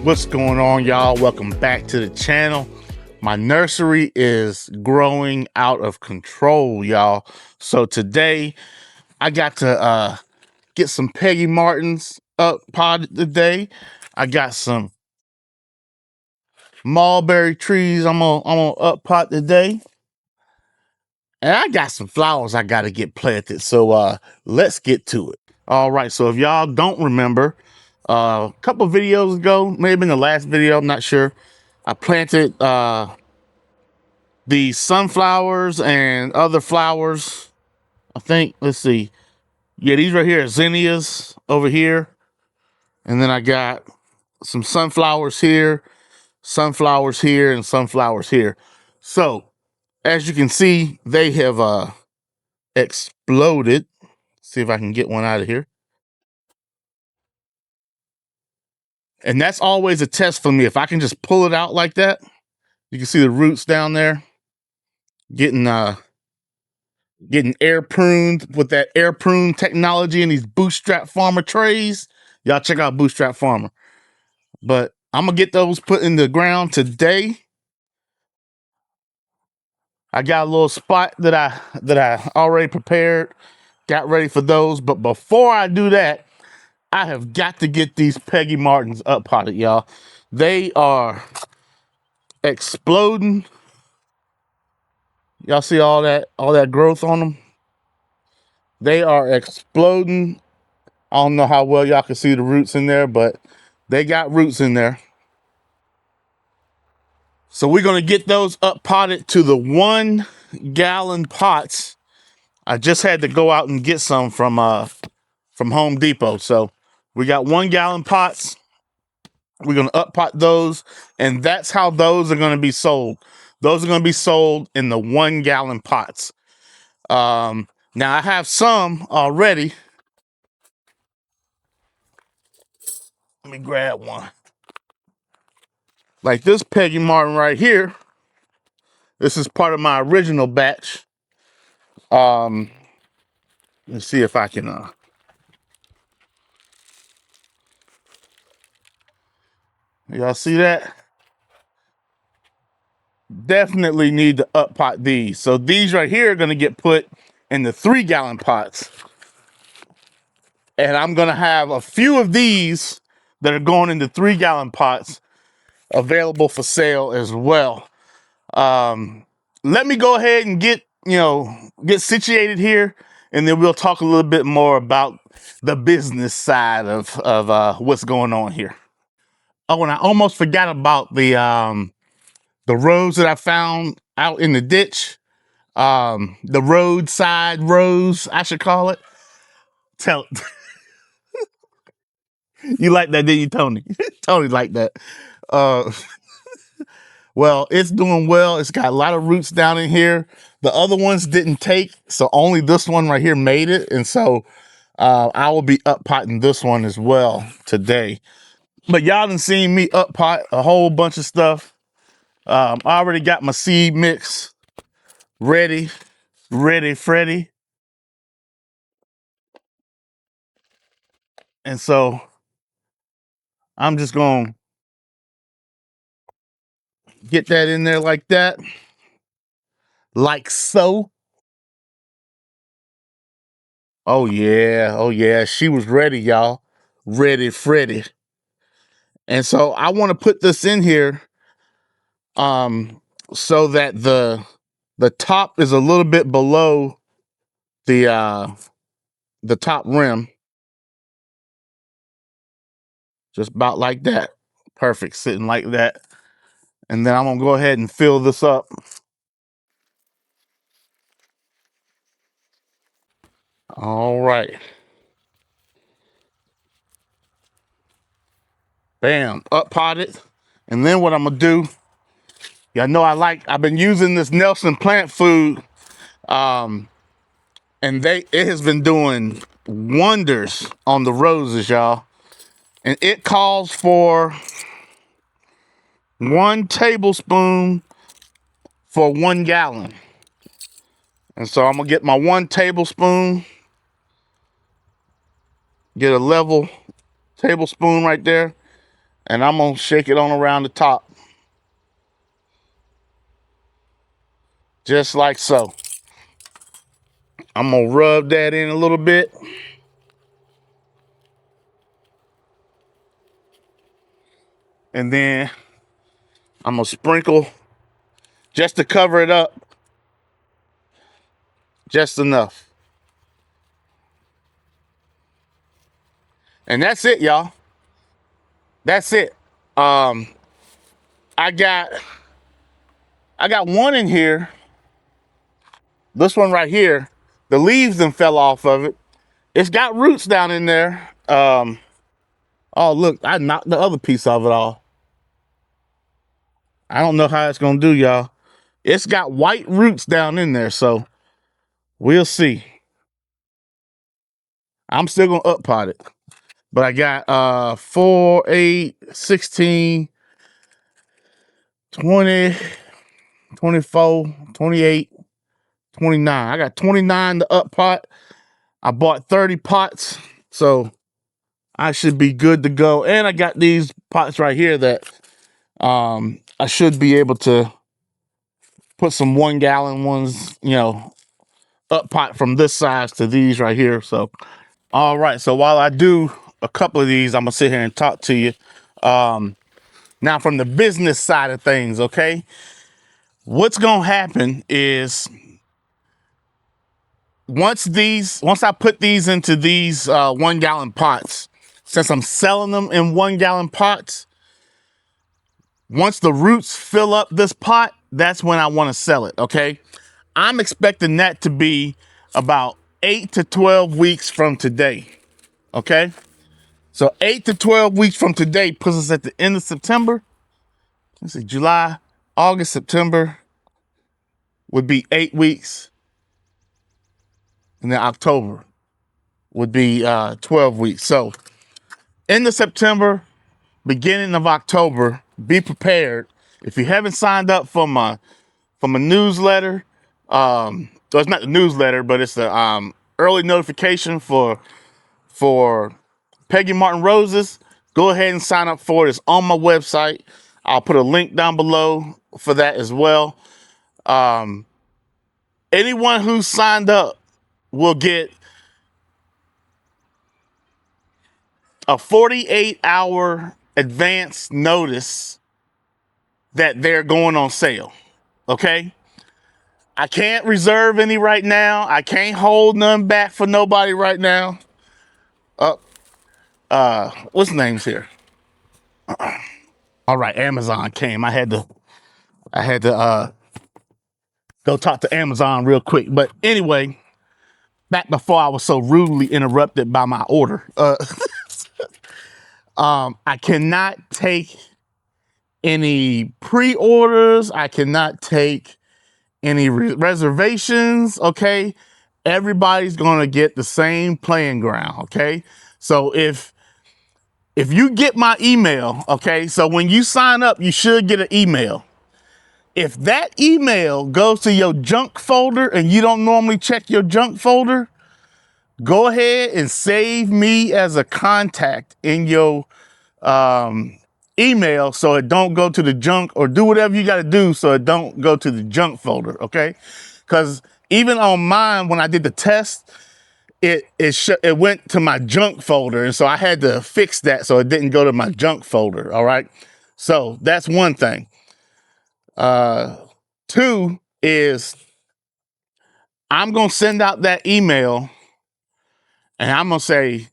What's going on, y'all? Welcome back to the channel. My nursery is growing out of control, y'all. So today I got to get some Peggy Martins up potted today. I got some mulberry trees I'm gonna up pot today. And I got some flowers I gotta get planted. So let's get to it. All right, so if y'all don't remember, a couple videos ago, maybe in the last video, I'm not sure, I planted the sunflowers and other flowers. I think, let's see. Yeah, these right here are zinnias over here. And then I got some sunflowers here, and sunflowers here. So, as you can see, they have exploded. See if I can get one out of here. And that's always a test for me. If I can just pull it out like that, you can see the roots down there getting air pruned with that air prune technology in these Bootstrap Farmer trays. Y'all check out Bootstrap Farmer. But I'm gonna get those put in the ground today. I got a little spot that I already prepared, got ready for those. But before I do that, I have got to get these Peggy Martins up potted, y'all. They are exploding. Y'all see all that growth on them? They are exploding. I don't know how well y'all can see the roots in there, but they got roots in there. So we're gonna get those up potted to the 1 gallon pots. I just had to go out and get some from Home Depot. So we got 1 gallon pots. We're gonna up pot those, and that's how those are gonna be sold. Those are gonna be sold in the 1 gallon pots. Now I have some already. Let me grab one. Like this Peggy Martin right here. This is part of my original batch. Let's see if I can y'all see that? Definitely need to up pot these. So these right here are gonna get put in the 3 gallon pots. And I'm gonna have a few of these that are going into 3 gallon pots available for sale as well. Let me go ahead and get situated here, and then we'll talk a little bit more about the business side of what's going on here. Oh, and I almost forgot about the rows that I found out in the ditch. The roadside rows, I should call it. Tell you like that, didn't you, Tony? Tony liked that. Uh, well, it's doing well. It's got a lot of roots down in here. The other ones didn't take, so only this one right here made it. And so I will be up potting this one as well today. But y'all done seen me up pot a whole bunch of stuff. I already got my seed mix ready, Freddy. And so I'm just gonna get that in there like that, like so. Oh yeah, she was ready, y'all. Ready, Freddy. And so I want to put this in here so that the top is a little bit below the top rim. Just about like that. Perfect, sitting like that. And then I'm gonna go ahead and fill this up. All right. Bam, up potted. And then what I'm gonna do, y'all know I've been using this Nelson plant food, and it has been doing wonders on the roses, y'all. And it calls for 1 tablespoon for 1 gallon. And so I'm gonna get my 1 tablespoon, get a level tablespoon right there. And I'm gonna shake it on around the top. Just like so. I'm gonna rub that in a little bit. And then I'm gonna sprinkle just to cover it up. Just enough. And that's it, y'all. That's it. I got one in here. This one right here. The leaves then fell off of it. It's got roots down in there. Oh look, I knocked the other piece of it off. I don't know how it's gonna do, y'all. It's got white roots down in there, so we'll see. I'm still gonna up pot it. But I got 4, 8, 16, 20, 24, 28, 29. I got 29 to up pot. I bought 30 pots, so I should be good to go. And I got these pots right here that I should be able to put some 1 gallon ones, up pot from this size to these right here. So, all right. So while I do a couple of these, I'm gonna sit here and talk to you. Now from the business side of things, okay? What's gonna happen is once I put these into these 1 gallon pots, since I'm selling them in 1 gallon pots, once the roots fill up this pot, that's when I want to sell it, okay? I'm expecting that to be about 8 to 12 weeks from today, okay? So 8 to 12 weeks from today puts us at the end of September. Let's see, July, August, September would be 8 weeks. And then October would be 12 weeks. So end of September, beginning of October, be prepared. If you haven't signed up for my newsletter, so it's not the newsletter, but it's the early notification for Peggy Martin roses, go ahead and sign up for it. It's on my website. I'll put a link down below for that as well. Anyone who's signed up will get a 48-hour advance notice that they're going on sale, okay? I can't reserve any right now. I can't hold none back for nobody right now. What's the names here? All right, Amazon came. I had to go talk to Amazon real quick. But anyway, back before I was so rudely interrupted by my order. I cannot take any pre-orders. I cannot take any reservations, okay? Everybody's gonna get the same playing ground, okay? So if you get my email, okay, so when you sign up, you should get an email. If that email goes to your junk folder and you don't normally check your junk folder, go ahead and save me as a contact in your email so it don't go to the junk, or do whatever you got to do so it don't go to the junk folder, okay? Because even on mine, when I did the test, it went to my junk folder, and so I had to fix that so it didn't go to my junk folder, all right? So that's one thing. Two is I'm going to send out that email and I'm going to say,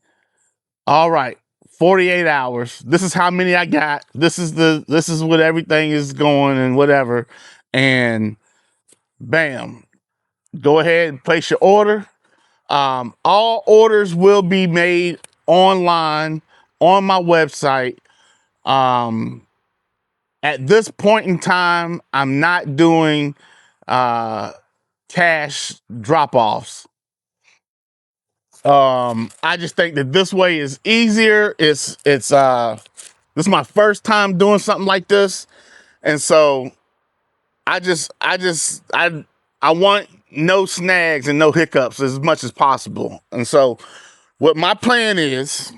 all right, 48 hours. This is how many I got. This is what everything is going and whatever. And bam, go ahead and place your order. All orders will be made online on my website. At this point in time, I'm not doing cash drop-offs. I just think that this way is easier. This is my first time doing something like this. And so I want no snags and no hiccups as much as possible. And so what my plan is,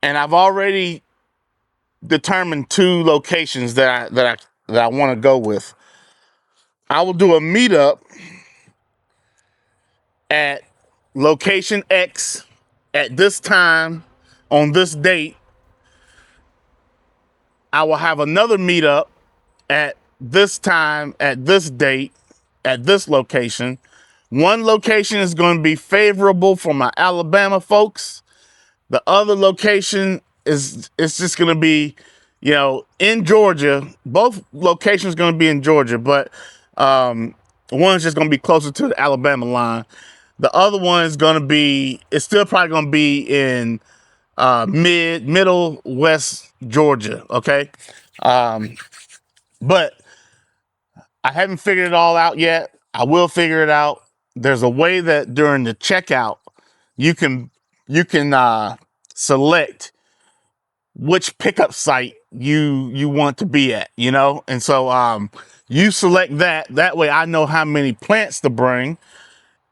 and I've already determine 2 locations that I want to go with. I will do a meetup at location X at this time on this date. I will have another meetup at this time at this date at this location. One location is going to be favorable for my Alabama folks. The other location is it's just going to be, in Georgia. Both locations going to be in Georgia, but one's just going to be closer to the Alabama line. The other one is going to be, it's still probably going to be in middle west Georgia. Okay. But I haven't figured it all out yet. I will figure it out. There's a way that during the checkout, you can select which pickup site you want to be at, and so you select that. That way I know how many plants to bring,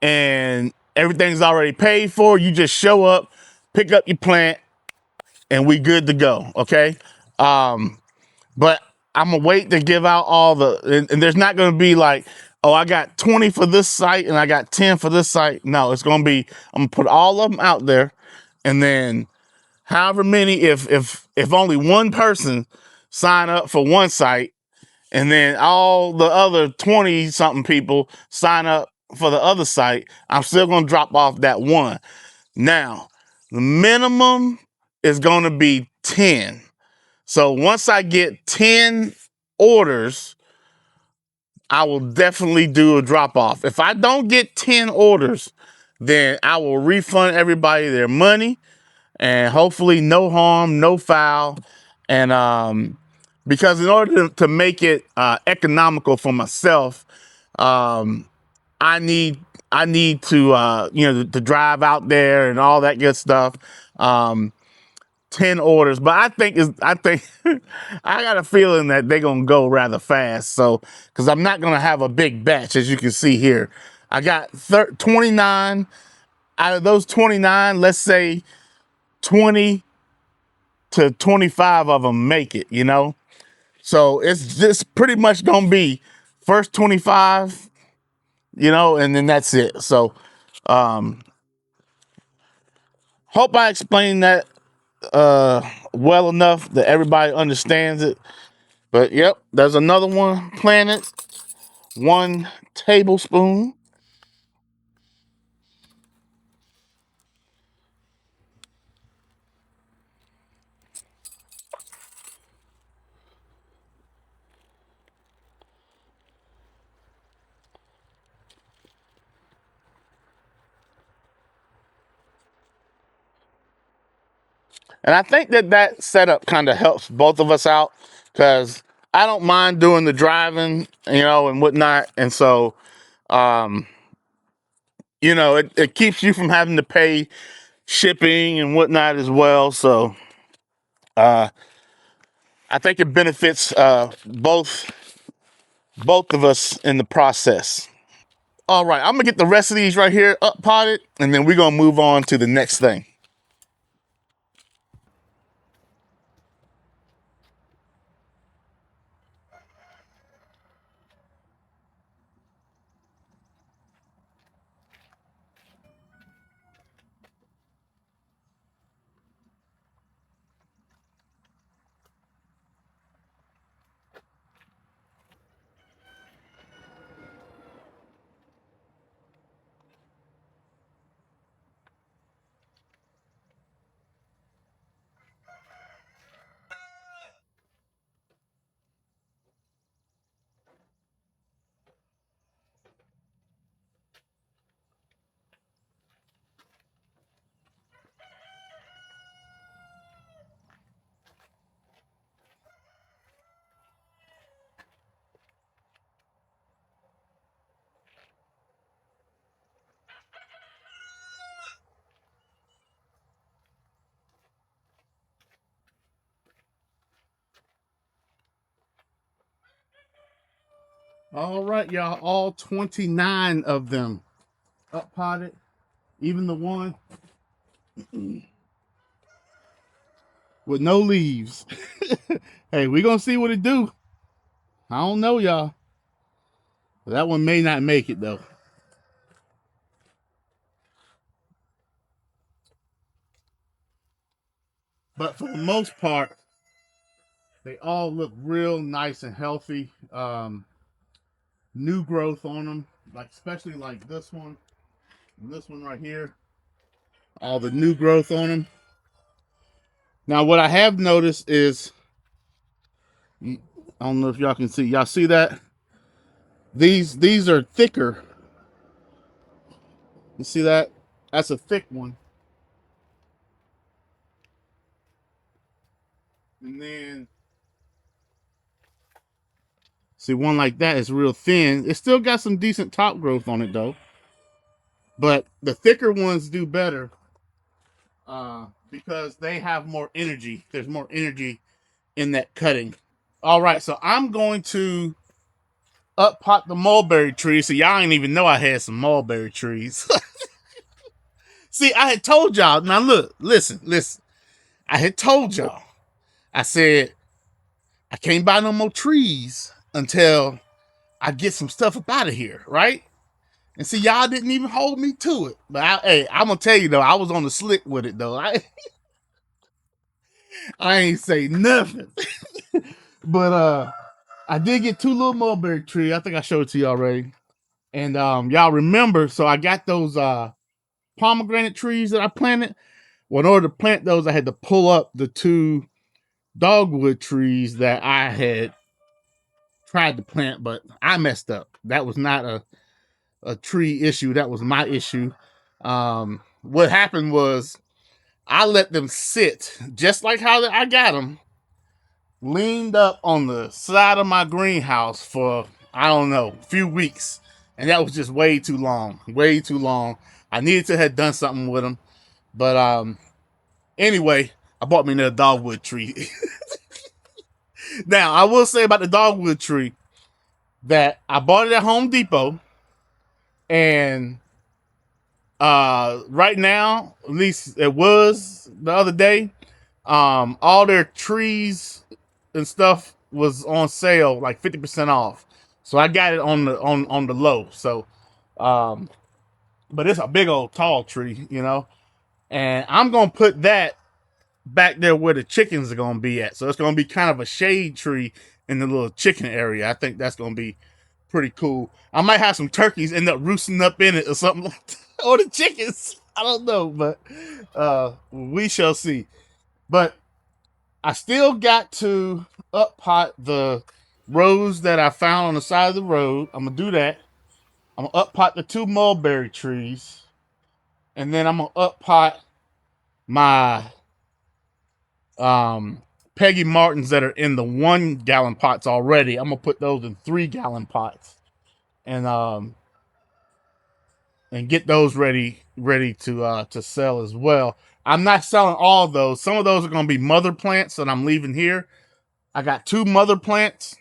and everything's already paid for. You just show up, pick up your plant, and we good to go. Okay. But I'm gonna wait to give out all and there's not gonna be like, oh, I got 20 for this site and I got 10 for this site. No, it's gonna be, I'm gonna put all of them out there, and then however many, if only one person sign up for one site, and then all the other 20 something people sign up for the other site, I'm still gonna drop off that one. Now, the minimum is gonna be 10. So once I get 10 orders, I will definitely do a drop off. If I don't get 10 orders, then I will refund everybody their money, and hopefully no harm, no foul. And because in order to make it economical for myself, I need to to drive out there and all that good stuff. 10 orders, but I think I got a feeling that they're gonna go rather fast. So, because I'm not gonna have a big batch, as you can see here, I got 29. Out of those 29, let's say 20 to 25 of them make it. So it's just pretty much gonna be first 25, and then that's it. So, hope I explained that well enough that everybody understands it. But yep, there's another one planted. 1 tablespoon. And I think that setup kind of helps both of us out, because I don't mind doing the driving, and whatnot. And so, it keeps you from having to pay shipping and whatnot as well. So, I think it benefits both of us in the process. All right, I'm gonna get the rest of these right here up potted, and then we're gonna move on to the next thing. All right, y'all, all 29 of them up potted, even the one with no leaves. Hey, we gonna see what it do. I don't know, y'all. That one may not make it though. But for the most part, they all look real nice and healthy. New growth on them, like especially like this one and this one right here. All the new growth on them. Now, what I have noticed is, I don't know if y'all can see. Y'all see that? These are thicker. You see that? That's a thick one. And then see one like that is real thin. It still got some decent top growth on it though. But the thicker ones do better because they have more energy. There's more energy in that cutting. All right, so I'm going to up pot the mulberry trees. So y'all ain't even know I had some mulberry trees. See, I had told y'all. Now look, listen. I had told y'all. I said I can't buy no more trees until I get some stuff up out of here, right? And see, y'all didn't even hold me to it. But hey, I'm gonna tell you though, I was on the slick with it though. I ain't say nothing. But I did get two little mulberry trees. I think I showed it to you already. And y'all remember, so I got those pomegranate trees that I planted. Well, in order to plant those, I had to pull up the two dogwood trees that I had tried to plant, but I messed up. That was not a tree issue. That was my issue. What happened was I let them sit just like how I got them, leaned up on the side of my greenhouse for, I don't know, a few weeks. And that was just way too long, way too long. I needed to have done something with them. But anyway, I bought me another dogwood tree. Now, I will say about the dogwood tree that I bought it at Home Depot. And right now, at least it was the other day, all their trees and stuff was on sale, like 50% off. So I got it on the low. So but it's a big old tall tree, you know. And I'm gonna put that back there where the chickens are gonna be at. So it's gonna be kind of a shade tree in the little chicken area. I think that's gonna be pretty cool. I might have some turkeys end up roosting up in it or something like that. Or the chickens. I don't know, but we shall see. But I still got to up pot the rows that I found on the side of the road. I'm gonna do that. I'm gonna up pot the two mulberry trees, and then I'm gonna up pot my Peggy Martins that are in the 1 gallon pots already. I'm gonna put those in 3 gallon pots, and get those ready to sell as well. I'm not selling all of those. Some of those are gonna be mother plants that I'm leaving here. I got 2 mother plants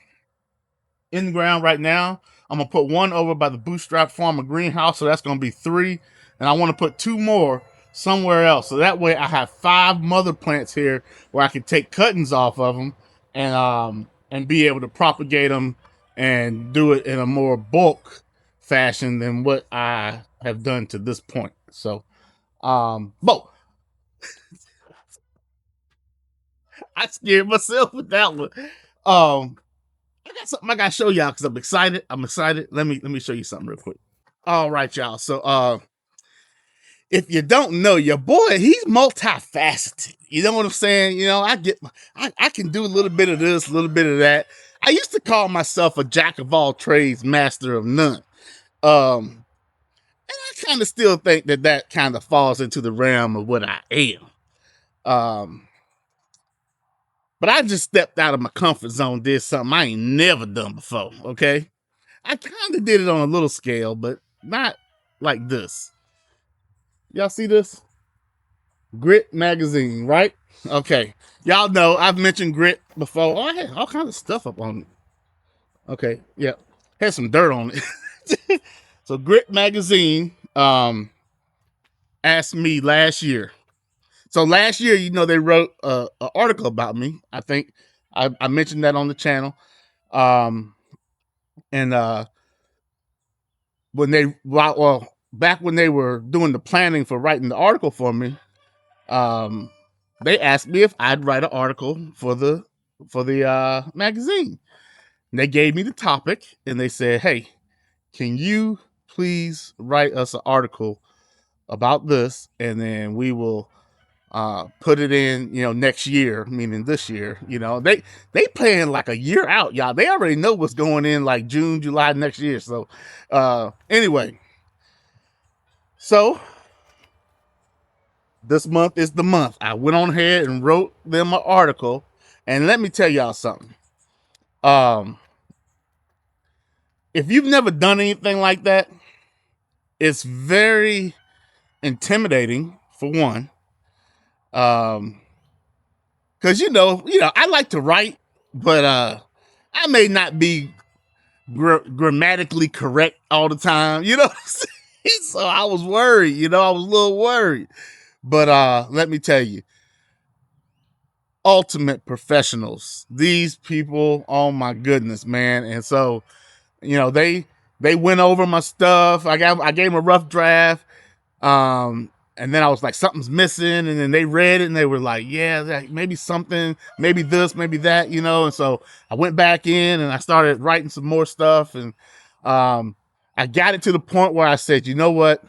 in the ground right now. I'm gonna put one over by the Bootstrap Farmer greenhouse, so that's gonna be 3, and I want to put 2 more somewhere else, so that way I have 5 mother plants here where I can take cuttings off of them and be able to propagate them and do it in a more bulk fashion than what I have done to this point. So, but I scared myself with that one. I got something I gotta show y'all because I'm excited. I'm excited. Let me show you something real quick. All right, y'all. So if you don't know, your boy, he's multifaceted. You know what I'm saying? You know, I can do a little bit of this, a little bit of that. I used to call myself a jack of all trades, master of none. And I kind of still think that kind of falls into the realm of what I am. But I just stepped out of my comfort zone, did something I ain't never done before. Okay. I kind of did it on a little scale, but not like this. Y'all see this? Grit magazine, right? Okay. Y'all know I've mentioned Grit before. Oh, I had all kinds of stuff up on it. Okay, yeah. Had some dirt on it. So Grit magazine asked me last year. So last year, they wrote an article about me. I think I mentioned that on the channel. Um, and back when they were doing the planning for writing the article for me, they asked me if I'd write an article for the magazine. And they gave me the topic, and they said, "Hey, can you please write us an article about this, and then we will put it in, next year, meaning this year." They plan like a year out, y'all. They already know what's going in like June, July next year. So anyway, so this month is the month. I went on ahead and wrote them an article, and let me tell y'all something. If you've never done anything like that, it's very intimidating for one. Because I like to write, but I may not be grammatically correct all the time. So I was worried. I was a little worried. But let me tell you, ultimate professionals. These people, oh my goodness, man. And so, they went over my stuff. I gave them a rough draft. And then I was like, something's missing. And then they read it and they were like, yeah, maybe something, maybe this, maybe that, And so I went back in and I started writing some more stuff. And I got it to the point where I said, you know what?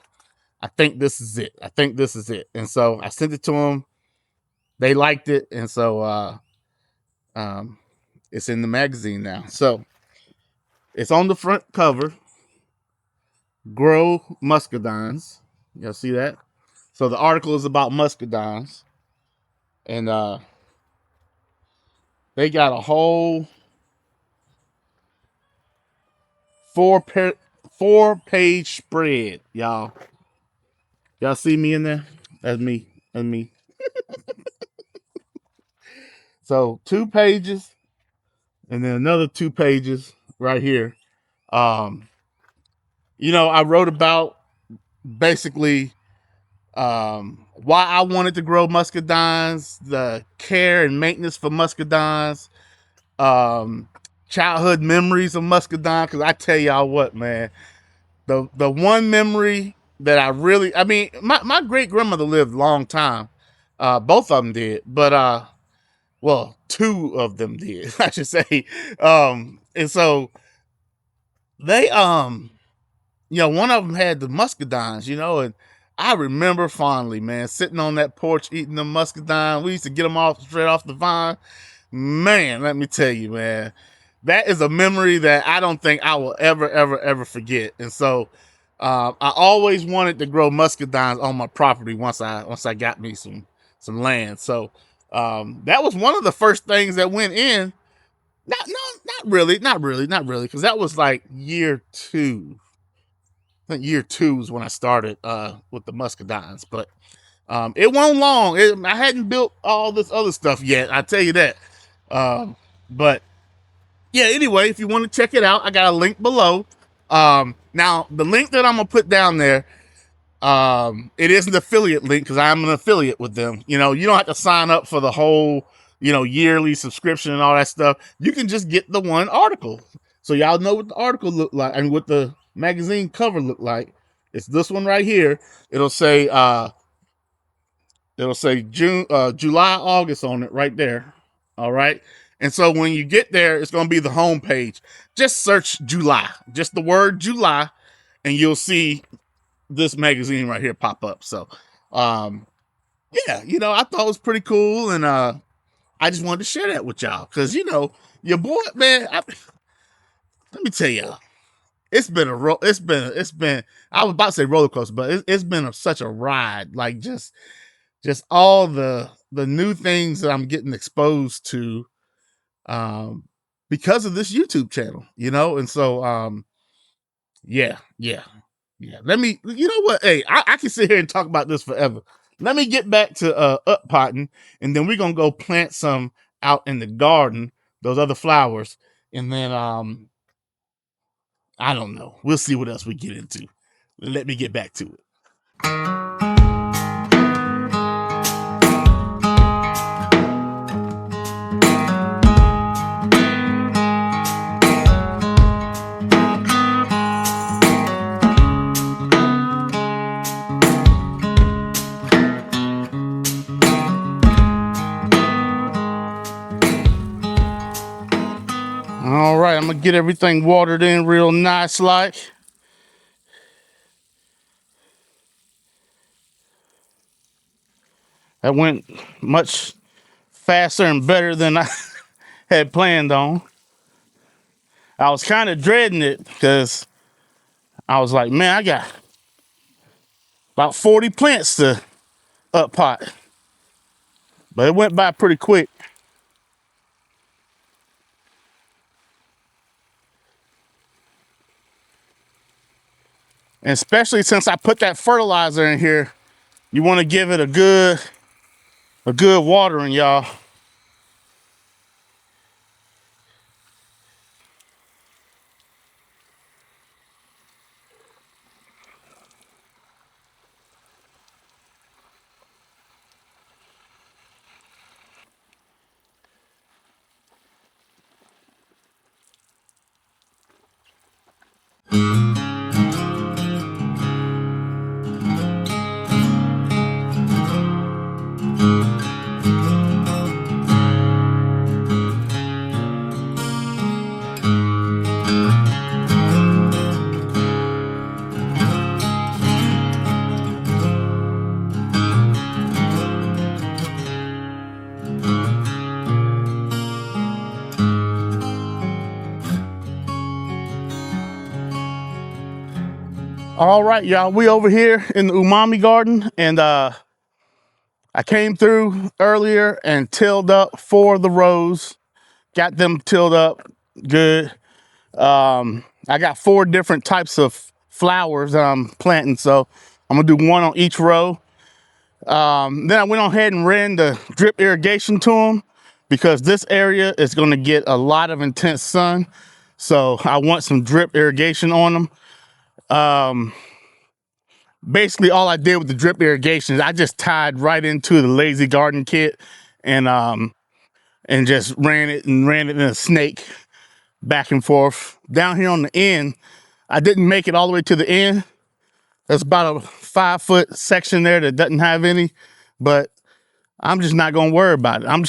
I think this is it. I think this is it. And so I sent it to them. They liked it. And so it's in the magazine now. So it's on the front cover. Grow muscadines. Y'all see that? So the article is about muscadines, and they got a whole four-page spread, y'all. Y'all see me in there? That's me. That's me. So 2 pages, and then another 2 pages right here. I wrote about basically why I wanted to grow muscadines, the care and maintenance for muscadines, childhood memories of muscadine. Because I tell y'all what, man, the one memory that I mean, my great grandmother lived a long time. Both of them did, but well, 2 of them did, I should say. And so they one of them had the muscadines, and I remember fondly, man, sitting on that porch eating the muscadine. We used to get them straight off the vine. Man, let me tell you, man, that is a memory that I don't think I will ever, ever, ever forget. And so I always wanted to grow muscadines on my property once I got me some land. So that was one of the first things that went in. Not really, because that was like year 2. I think year 2 was when I started with the muscadines, but it wasn't long. I hadn't built all this other stuff yet. I tell you that. But yeah, anyway, if you want to check it out, I got a link below. Now the link that I'm gonna put down there, it is an affiliate link because I'm an affiliate with them. You don't have to sign up for the whole, yearly subscription and all that stuff. You can just get the one article. So y'all know what the article looked like and what the magazine cover looked like. It's this one right here. It'll say June, July, August on it right there. All right. And so when you get there, it's going to be the home page. Just search July, just the word July, and you'll see this magazine right here pop up. So, yeah, I thought it was pretty cool. And I just wanted to share that with y'all because, your boy, man, let me tell y'all, it's been I was about to say roller coaster, but it's been such a ride. Like just all the new things that I'm getting exposed to because of this YouTube channel, and so yeah. Let me, you know what? Hey, I can sit here and talk about this forever. Let me get back to up potting, and then we're gonna go plant some out in the garden, those other flowers, and then I don't know. We'll see what else we get into. Let me get back to it. get everything watered in real nice like. That went much faster and better than I had planned on. I was kind of dreading it because I was like, man, I got about 40 plants to up pot. But it went by pretty quick. And especially since I put that fertilizer in here, you want to give it a good watering, y'all. All right, y'all, we over here in the umami garden, and I came through earlier and tilled up 4 of the rows, got them tilled up good. I got 4 different types of flowers that I'm planting, so I'm gonna do one on each row. Then I went on ahead and ran the drip irrigation to them because this area is gonna get a lot of intense sun, so I want some drip irrigation on them. Basically all I did with the drip irrigation is I just tied right into the lazy garden kit and just ran it in a snake back and forth. Down here on the end, I didn't make it all the way to the end. There's about a 5-foot section there that doesn't have any, but I'm just not gonna worry about it. I'm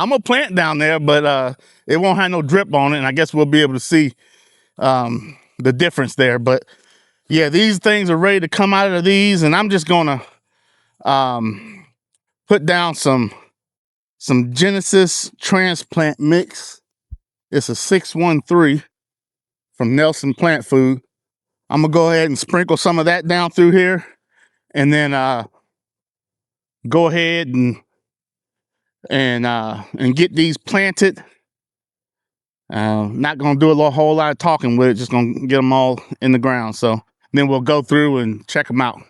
gonna plant down there, but it won't have no drip on it, and I guess we'll be able to see the difference there. But yeah, these things are ready to come out of these, and I'm just gonna put down some Genesis transplant mix. It's a 613 from Nelson Plant Food. I'm gonna go ahead and sprinkle some of that down through here, and then go ahead and get these planted. Not gonna do a whole lot of talking with it, just gonna get them all in the ground. So then we'll go through and check them out.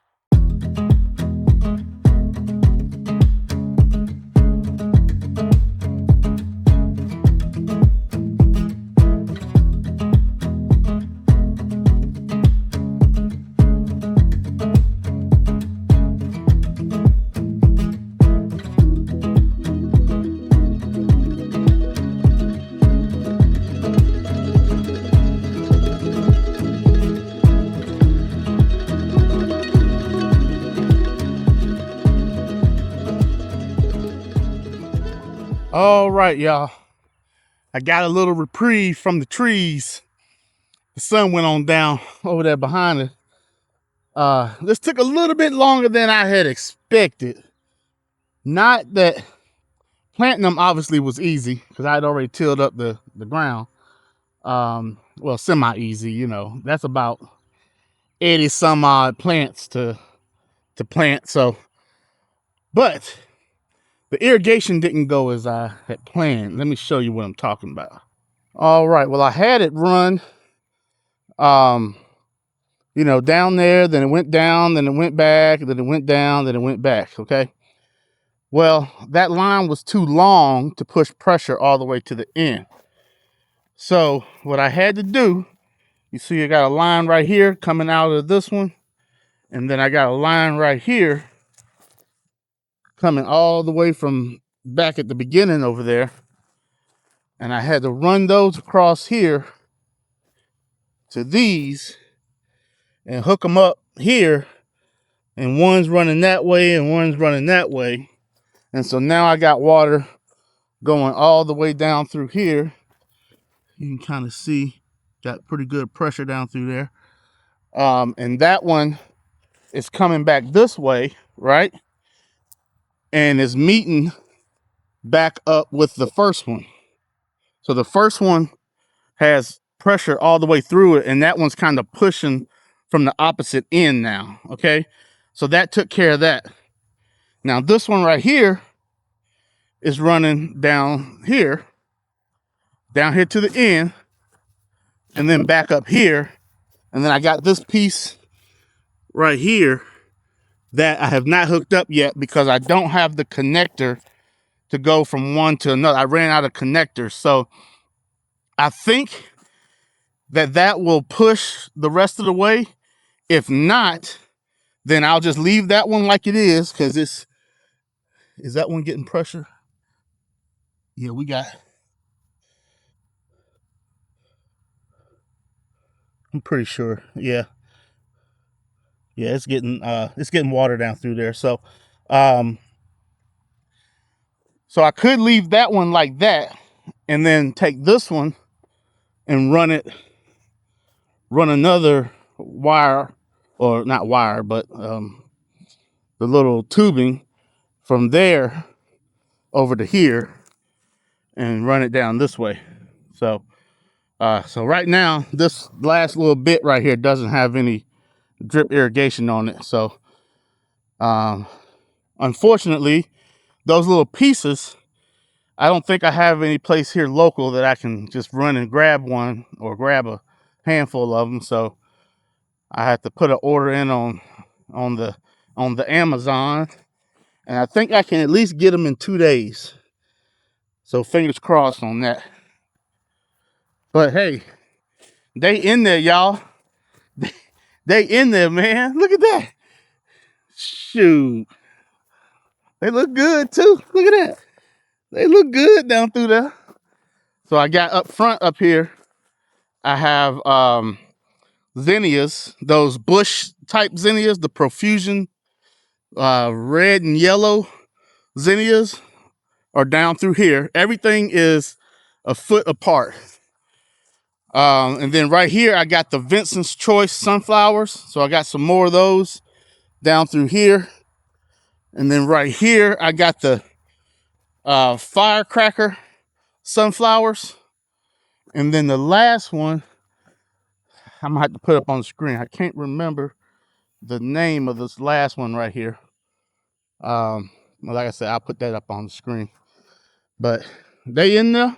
All right, y'all. I got a little reprieve from the trees. The sun went on down over there behind it. This took a little bit longer than I had expected. Not that planting them obviously was easy because I had already tilled up the ground. Well, semi-easy, you know. That's about 80 some odd plants to plant. So, but the irrigation didn't go as I had planned. Let me show you what I'm talking about. All right, well, I had it run, you know, down there, then it went down, then it went back, then it went down, then it went back, okay? Well, that line was too long to push pressure all the way to the end. So what I had to do, you see I got a line right here coming out of this one, and then I got a line right here coming all the way from back at the beginning over there. And I had to run those across here to these and hook them up here. And one's running that way and one's running that way. And so now I got water going all the way down through here. You can kind of see got pretty good pressure down through there. And that one is coming back this way, right? And is meeting back up with the first one. So the first one has pressure all the way through it, and that one's kind of pushing from the opposite end now, okay? So that took care of that. Now this one right here is running down here to the end, and then back up here. And then I got this piece right here that I have not hooked up yet because I don't have the connector to go from one to another. I ran out of connectors. So I think that will push the rest of the way. If not, then I'll just leave that one like it is, because is that one getting pressure? Yeah, we got, I'm pretty sure. Yeah. Yeah, it's getting water down through there. So so I could leave that one like that and then take this one and run another wire, or not wire, but the little tubing from there over to here and run it down this way. So so right now this last little bit right here doesn't have any drip irrigation on it. So unfortunately, those little pieces, I don't think I have any place here local that I can just run and grab one or grab a handful of them. So I had to put an order in on the Amazon, and I think I can at least get them in 2 days. So fingers crossed on that. But hey, they in there, y'all. They in there, man. Look at that. Shoot. They look good too. Look at that. They look good down through there. So I got up front up here, I have Zinnias, those bush type Zinnias, the profusion red and yellow Zinnias are down through here. Everything is a foot apart. And then right here, I got the Vincent's Choice sunflowers. So I got some more of those down through here. And then right here, I got the firecracker sunflowers. And then the last one, I'm gonna have to put up on the screen. I can't remember the name of this last one right here. Well, like I said, I'll put that up on the screen. But they in there.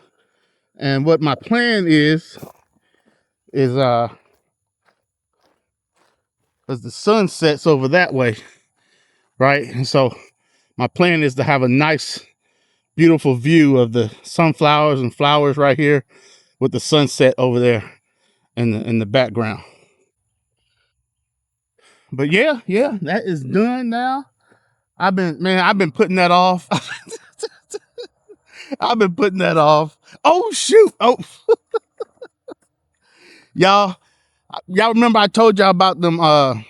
And what my plan is as the sun sets over that way, right? And so my plan is to have a nice, beautiful view of the sunflowers and flowers right here with the sunset over there in the background. But yeah, that is done now. I've been putting that off. I've been putting that off. Oh shoot. Oh y'all remember I told y'all about them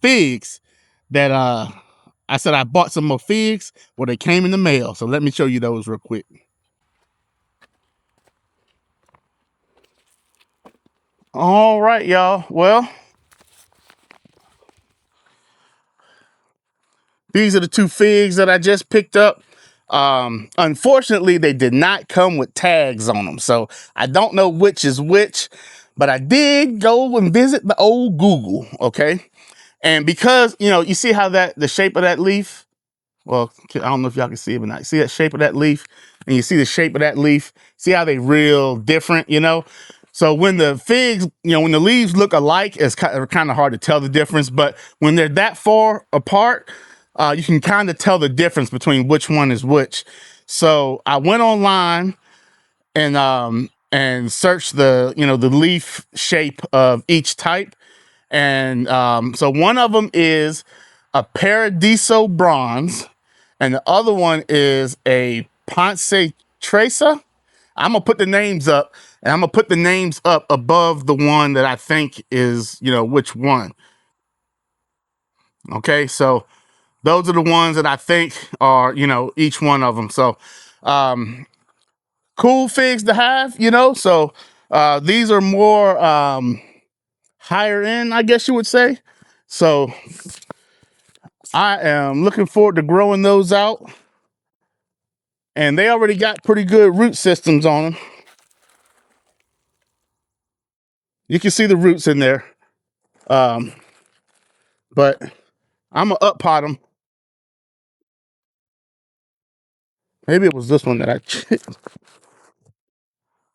figs that I said I bought some more figs. Well, they came in the mail. So let me show you those real quick. All right, y'all. Well, these are the 2 figs that I just picked up. Unfortunately, they did not come with tags on them. So I don't know which is which, but I did go and visit the old Google. Okay. And because, you see how the shape of that leaf, well, I don't know if y'all can see it, but not see that shape of that leaf, and you see the shape of that leaf, see how they real different, So when the figs, when the leaves look alike, it's kind of hard to tell the difference. But when they're that far apart, you can kind of tell the difference between which one is which. So I went online and searched the leaf shape of each type. And so one of them is a Paradiso bronze, and the other one is a Ponce Tresa. I'm gonna put the names up, and I'm gonna put the names up above the one that I think is, which one. Okay, so those are the ones that I think are, each one of them. So cool figs to have, So These are more higher end, I guess you would say. So I am looking forward to growing those out. And they already got pretty good root systems on them. You can see the roots in there. But I'm going to up pot them. Maybe it was this one that I...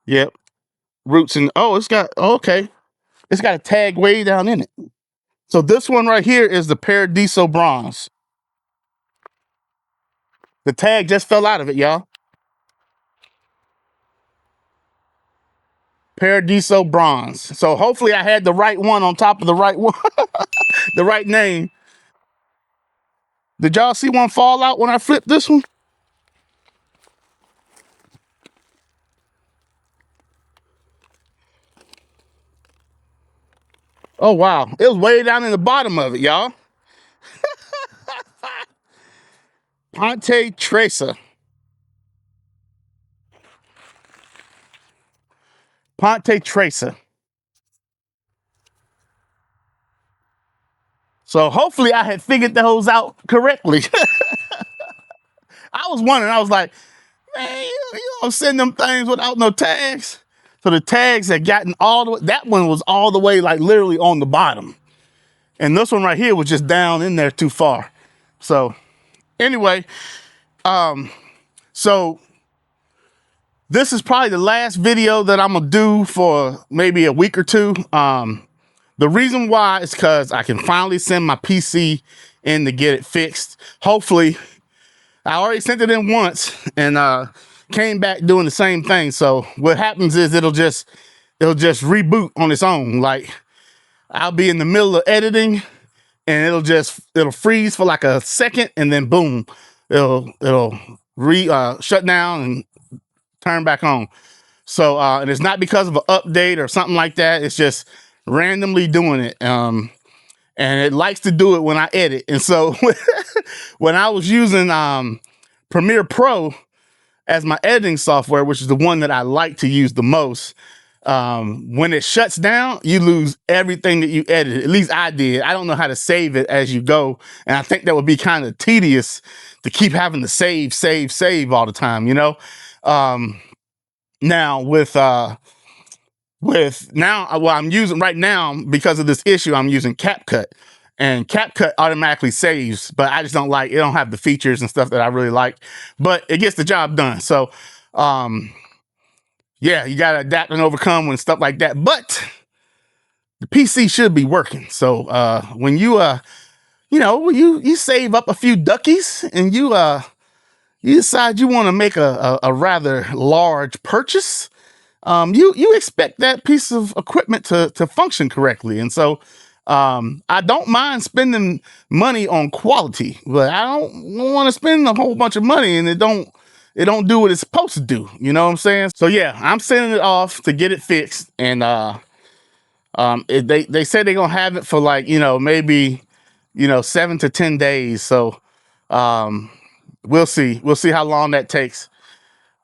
Yep. Roots in... Oh, it's got... Oh, okay. It's got a tag way down in it. So this one right here is the Paradiso Bronze. The tag just fell out of it, y'all. Paradiso Bronze. So hopefully I had the right one on top of the right one. The right name. Did y'all see one fall out when I flipped this one? Oh, wow. It was way down in the bottom of it, y'all. Ponte Tracer. Ponte Tracer. So hopefully I had figured those out correctly. I was wondering, I was like, man, you don't send them things without no tags. So the tags had gotten all the way, that one was all the way like literally on the bottom. And this one right here was just down in there too far. So anyway, so this is probably the last video that I'm gonna do for maybe a week or two. The reason why is because I can finally send my PC in to get it fixed. Hopefully, I already sent it in once and came back doing the same thing. So what happens is it'll just reboot on its own. Like I'll be in the middle of editing and it'll freeze for like a second and then boom, it'll shut down and turn back on. So and it's not because of an update or something like that. It's just randomly doing it. And it likes to do it when I edit. And so when I was using Premiere Pro as my editing software, which is the one that I like to use the most, when it shuts down, you lose everything that you edited. At least I did. I don't know how to save it as you go. And I think that would be kind of tedious to keep having to save all the time, you know? Now with now, well, I'm using right now because of this issue, I'm using CapCut, and CapCut automatically saves, but I just don't like, it don't have the features and stuff that I really like, but it gets the job done. So, yeah, you got to adapt and overcome when stuff like that, but the PC should be working. So, when you, you know, when you save up a few duckies and you decide you want to make a rather large purchase, you expect that piece of equipment to function correctly. And so I don't mind spending money on quality, but I don't want to spend a whole bunch of money and it don't do what it's supposed to do. You know what I'm saying? So yeah, I'm sending it off to get it fixed. And they said they're gonna have it for like, you know, maybe, you know, 7 to 10 days. So we'll see how long that takes.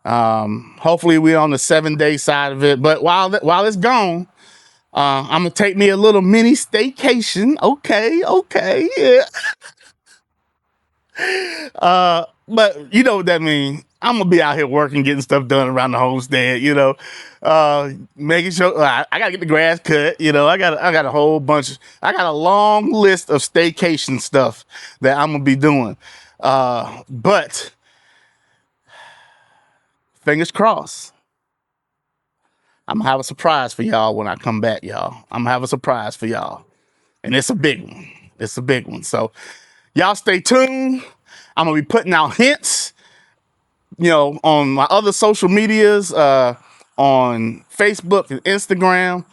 Hopefully we're on the 7-day side of it, but while it's gone, I'm gonna take me a little mini staycation. Okay, yeah. But you know what that means. I'm gonna be out here working, getting stuff done around the homestead, you know, making sure I gotta get the grass cut, you know, I got a whole bunch, I got a long list of staycation stuff that I'm gonna be doing. But fingers crossed, I'm gonna have a surprise for y'all when I come back, y'all. I'm gonna have a surprise for y'all. And it's a big one. It's a big one. So y'all stay tuned. I'm gonna be putting out hints, you know, on my other social medias, on Facebook and Instagram.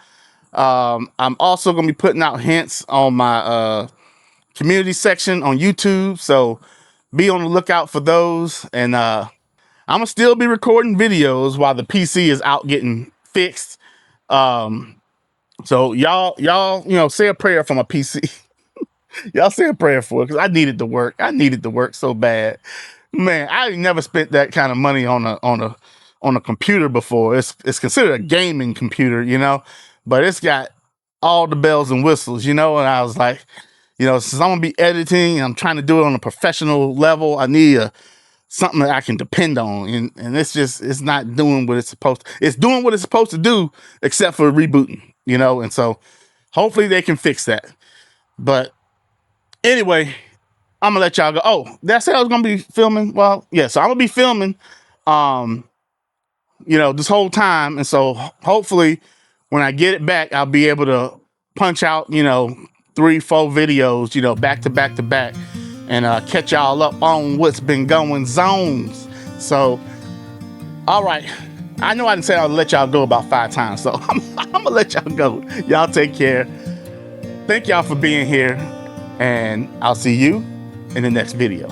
I'm also gonna be putting out hints on my community section on YouTube. So be on the lookout for those. And I'm gonna still be recording videos while the PC is out getting fixed. So y'all, you know, say a prayer for my PC. Y'all say a prayer for it, because I needed to work. I needed to work so bad. Man, I never spent that kind of money on on a computer before. It's considered a gaming computer, you know, but it's got all the bells and whistles, you know. And I was like, you know, since I'm gonna be editing, I'm trying to do it on a professional level. I need something that I can depend on, and it's not doing what it's supposed to. It's doing what it's supposed to do, except for rebooting, you know. And so hopefully they can fix that. But anyway, I'm gonna let y'all go. Oh, did I say I was gonna be filming? Well, yeah, so I'm gonna be filming, you know, this whole time. And so hopefully when I get it back, I'll be able to punch out, you know, 3-4 videos, you know, back to back to back, and catch y'all up on what's been going zones. So, all right. I know I didn't say I'll let y'all go about 5 times, so I'm gonna let y'all go. Y'all take care. Thank y'all for being here, and I'll see you in the next video.